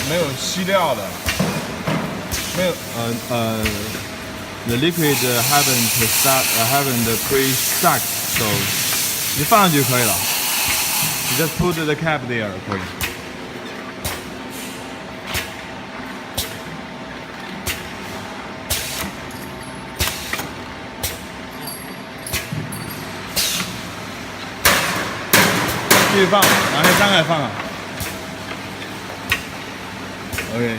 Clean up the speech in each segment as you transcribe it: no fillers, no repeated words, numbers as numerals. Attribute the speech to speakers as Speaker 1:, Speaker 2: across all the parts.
Speaker 1: 没有吸料的，没有
Speaker 2: The liquid haven't pre-stuck, so 你放上去就可以了。You just put the cap there 可以。继续放，拿那张开放啊。OK。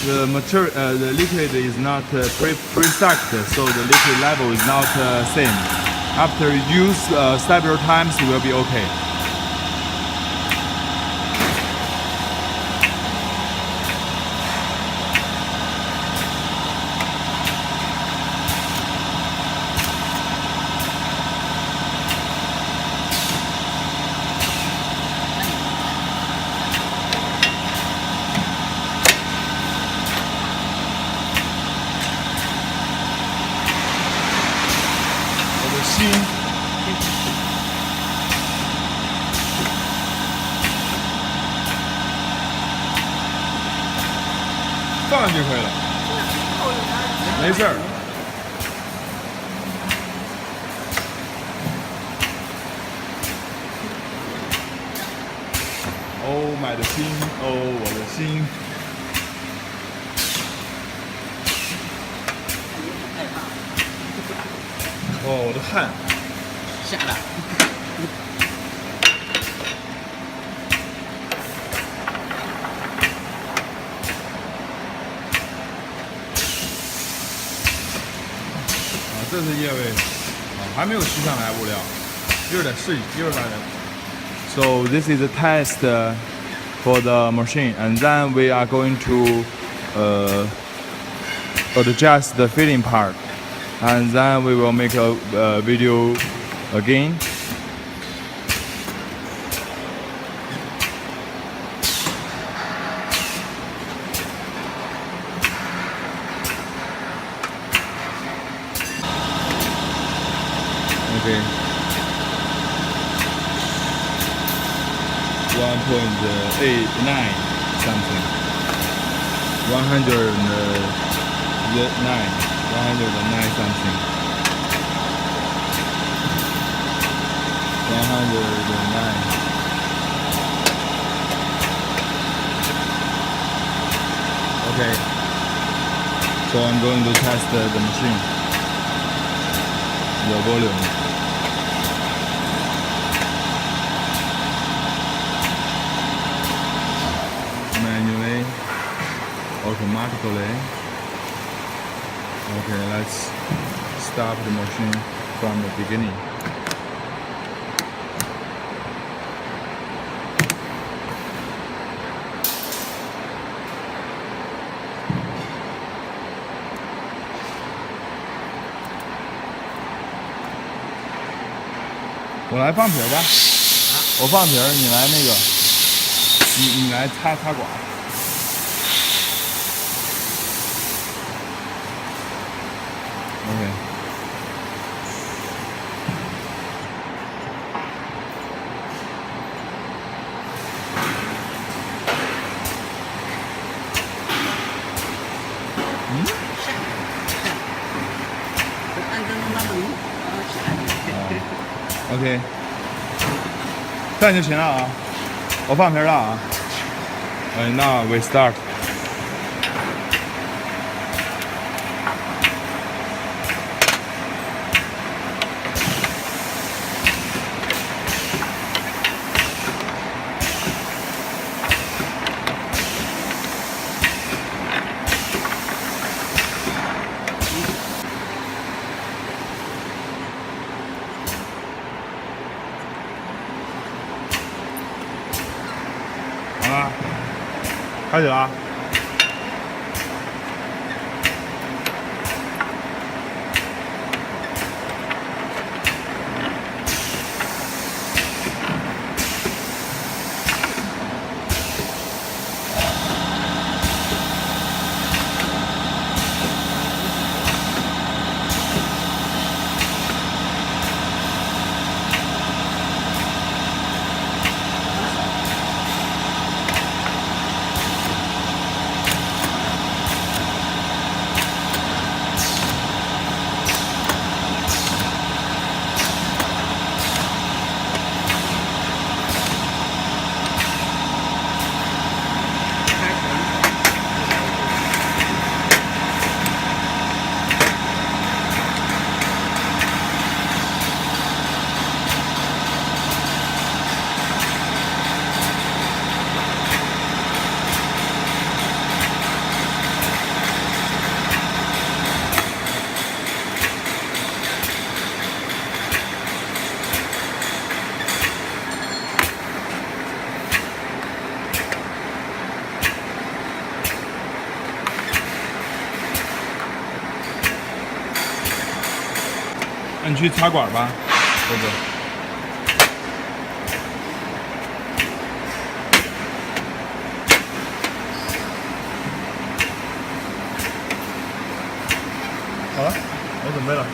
Speaker 2: The material, the liquid is not pre-sucked, so the liquid level is not same. After use several times, it will be okay.
Speaker 1: Machine 放上就可以了，没事儿。哦，买的心，哦，我的心。哦，我的汗。
Speaker 3: 下了。
Speaker 1: 这是液位，还没有吸上来物料，一会儿再试一会儿再。
Speaker 2: So this is a test for the machine, and then we are going to adjust the filling part, and then we will make a video again. Okay.
Speaker 1: 1.89 something.
Speaker 2: 109
Speaker 1: something.
Speaker 2: 109.
Speaker 1: Okay. So I'm going to test the machine. The volume. Manually, automatically. Okay, let's start the machine from the beginning.
Speaker 2: I 我来放皮儿吧，我放皮儿，你来那个，你来插管。OK。OK， 这样就行了啊！我放皮了啊。那 we start。啊，开始了啊。去插管吧，豆子。好了，我准备了。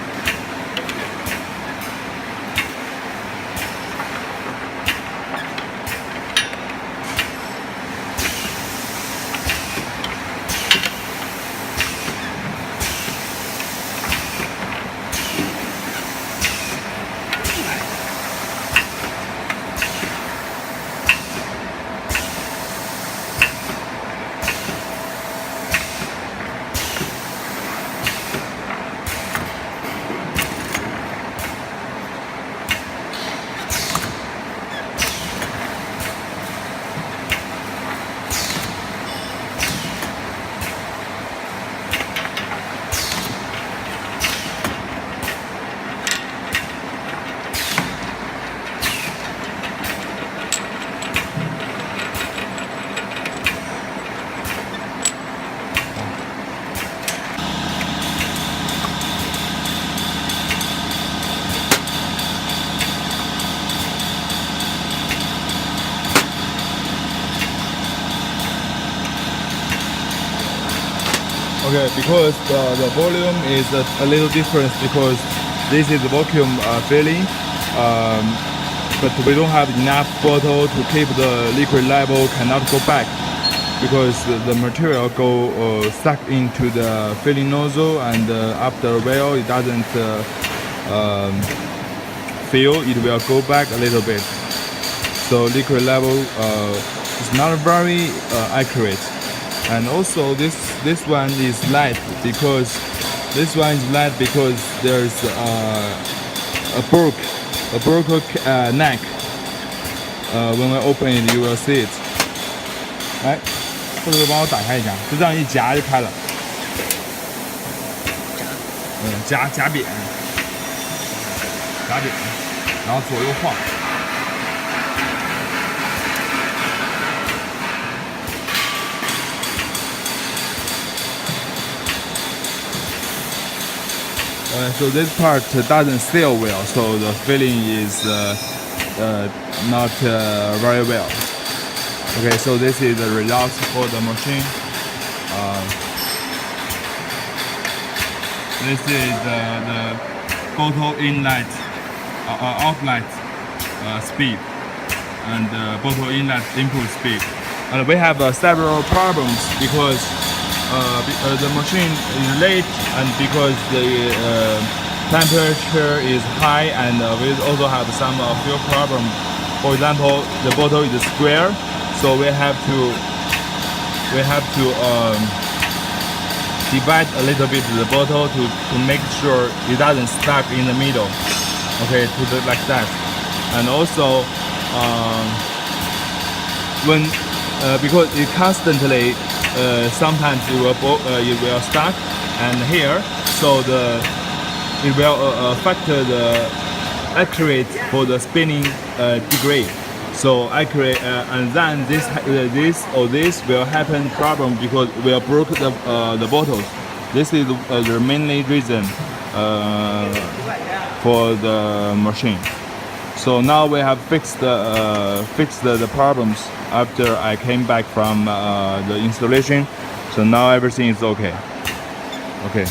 Speaker 2: Okay, because the volume is a little different because this is the vacuum filling, but we don't have enough bottle to keep the liquid level cannot go back because the material go stuck into the filling nozzle and after a while it doesn't fill, it will go back a little bit. So liquid level is not very accurate. And also this one is light because there's a broke neck. When I open it, you will see it. 来，或者帮我打开一下，就这样一夹就开了。夹扁，然后左右晃。So this part doesn't seal well, so the filling is not very well. Okay, so this is the results for the machine. This is the bottle inlet, outlet speed, and bottle inlet input speed. And we have several problems because the machine is late and because the temperature is high, and we also have some fuel problem. For example, the bottle is square, so we have to divide a little bit the bottle to make sure it doesn't stuck in the middle. Okay, like that. And also when because it constantly sometimes it will stuck, and here, so it will affect the accurate for the spinning degree. So accurate, and then this will happen problem because we will broke the bottles. This is the mainly reason for the machine. So now we have fixed the problems after I came back from the installation. So now everything is okay. Okay.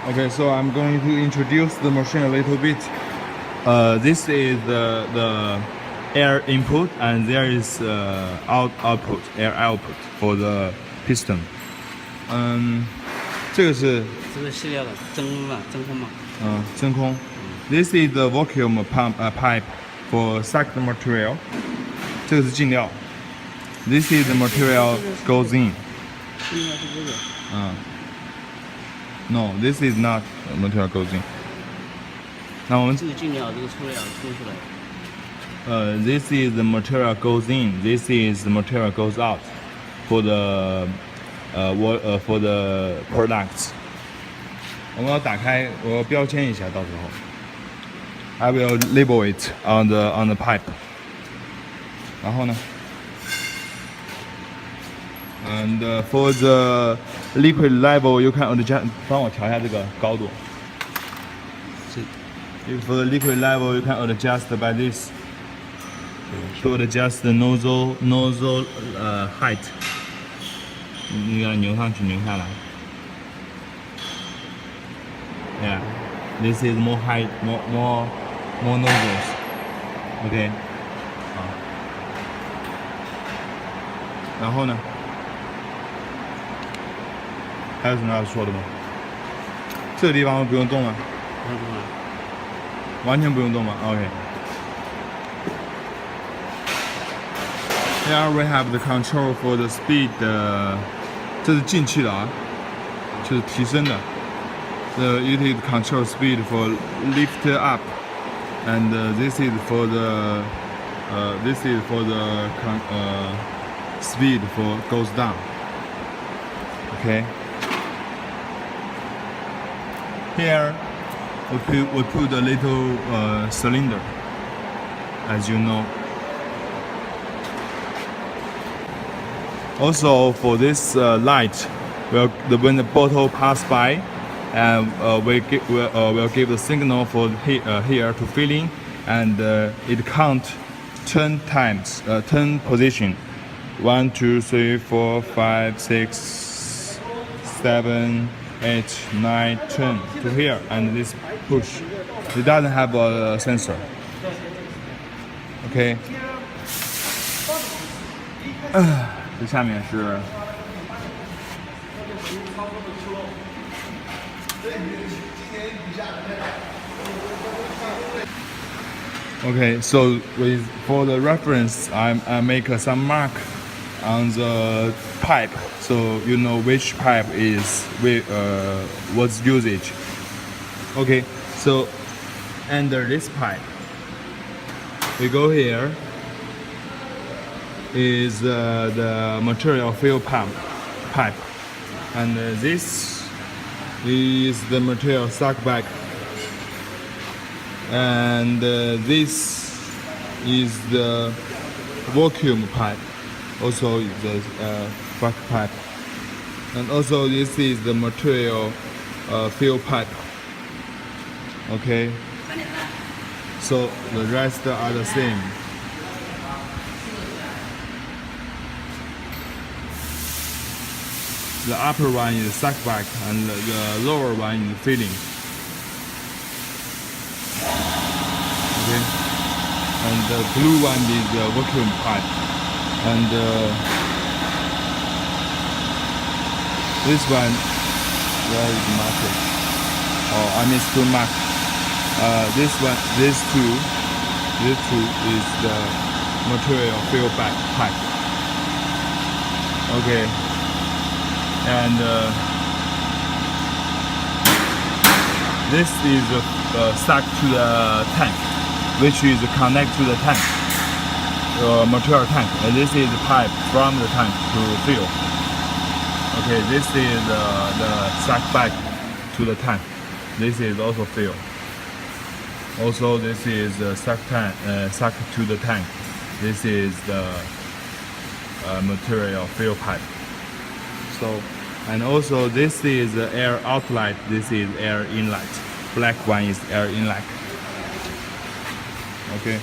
Speaker 2: Okay, so I'm going to introduce the machine a little bit. This is the air input, and there is output, air output for the piston. 这个是
Speaker 3: 饲料的真空嘛。
Speaker 2: 真空。This is the vacuum pump pipe for sucked material. 这个是进料。This is the material goes in.
Speaker 3: 应该是这个。
Speaker 2: No, this is not material goes in. 那我们
Speaker 3: 这个进料，这个出料冲出来。
Speaker 2: This is the material goes in. This is the material goes out for the for the products. 我们要打开，我要标签一下，到时候。I will label it on the pipe. 然后呢？
Speaker 1: And for the liquid level, you can adjust. 帮我调一下这个高度。For the liquid level, you can adjust by this. To adjust the nozzle height. 你要扭上去，扭下来。Yeah, this is more height, more nozzles. OK. 好。然后呢？还有什么要说的吗？这个地方不用动吗？完全不用动吗 ？OK。Here we have the control for the speed. 这是进气的啊，就是提升的。It is control speed for lift up, and this is for the speed for goes down. Okay. Here we put a little cylinder, as you know. Also for this light, when the bottle pass by, and we'll give the signal for here to filling, and it count 10 times, 10 position. 1, 2, 3, 4, 5, 6, 7, 8, 9, 10 to here, and this push. It doesn't have a sensor. Okay. 这下面是。Okay, so for the reference, I make some mark on the pipe, so you know which pipe is what's usage. Okay, so under this pipe, we go here. Is the material fill pipe, and this is the material suck back, and this is the vacuum pipe, also the back pipe, and also this is the material fill pipe. Okay, so the rest are the same. The upper one is suck back, and the lower one is filling. Okay, and the blue one is the vacuum pipe, and this one, where is the marker? Oh, I missed two mark. This one, these two is the material fill back pipe. Okay. And this is stuck to the tank, which is connect to the tank, material tank. And this is the pipe from the tank to fill. Okay, this is the suck back to the tank. This is also fill. Also, this is the suck to the tank. This is the material fill pipe. So, and also this is the air outlet, this is air inlet. Black one is air inlet. Okay.